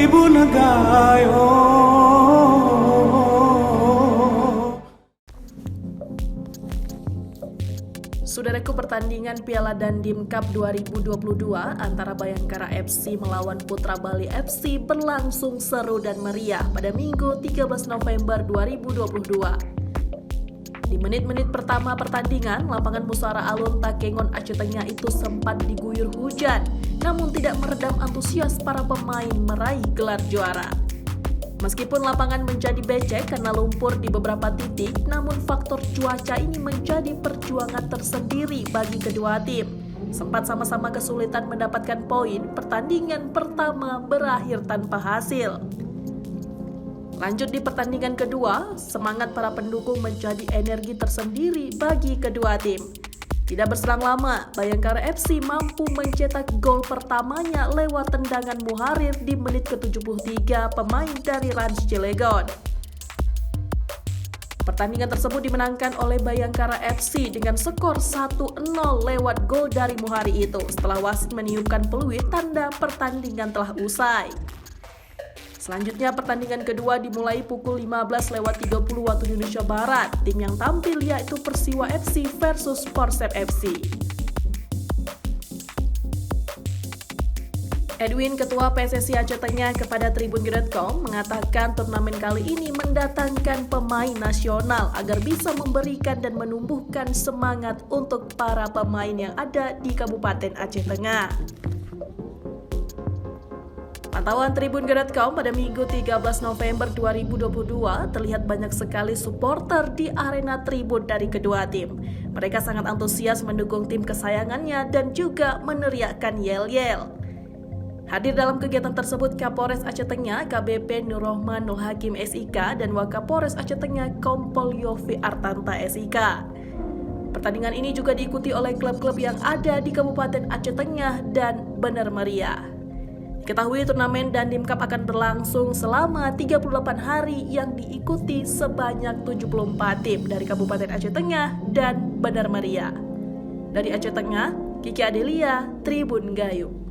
Tribun Gayo. Saudaraku, pertandingan Piala Dandim Cup 2022 antara Bayangkara FC melawan Putra Bali FC berlangsung seru dan meriah pada Minggu 13 November 2022. Di menit-menit pertama pertandingan, lapangan Musara Alun Takengon Aceh Tengah itu sempat diguyur hujan, namun tidak meredam antusias para pemain meraih gelar juara. Meskipun lapangan menjadi becek karena lumpur di beberapa titik, namun faktor cuaca ini menjadi perjuangan tersendiri bagi kedua tim. Sempat sama-sama kesulitan mendapatkan poin, pertandingan pertama berakhir tanpa hasil. Lanjut di pertandingan kedua, semangat para pendukung menjadi energi tersendiri bagi kedua tim. Tidak berselang lama, Bayangkara FC mampu mencetak gol pertamanya lewat tendangan Muharir di menit ke-73 pemain dari Rans Cilegon. Pertandingan tersebut dimenangkan oleh Bayangkara FC dengan skor 1-0 lewat gol dari Muharir itu setelah wasit meniupkan peluit tanda pertandingan telah usai. Selanjutnya pertandingan kedua dimulai pukul 15.30 waktu Indonesia Barat. Tim yang tampil yaitu Persiwa FC versus Persib FC. Edwin, Ketua PSSI Aceh Tengah, kepada Tribun.com mengatakan turnamen kali ini mendatangkan pemain nasional agar bisa memberikan dan menumbuhkan semangat untuk para pemain yang ada di Kabupaten Aceh Tengah. Pantauan Tribun.com pada Minggu 13 November 2022 terlihat banyak sekali supporter di arena tribun dari kedua tim. Mereka sangat antusias mendukung tim kesayangannya dan juga meneriakkan yel-yel. Hadir dalam kegiatan tersebut Kapolres Aceh Tengah KBP Nur Rohman Nur Hakim SIK dan Wakapolres Aceh Tengah Kompol Yofi Artanta SIK. Pertandingan ini juga diikuti oleh klub-klub yang ada di Kabupaten Aceh Tengah dan benar meriah. Ketahui turnamen Dandim Cup akan berlangsung selama 38 hari yang diikuti sebanyak 74 tim dari Kabupaten Aceh Tengah dan Bandar Maria. Dari Aceh Tengah, Kiki Adelia, Tribun Gayo.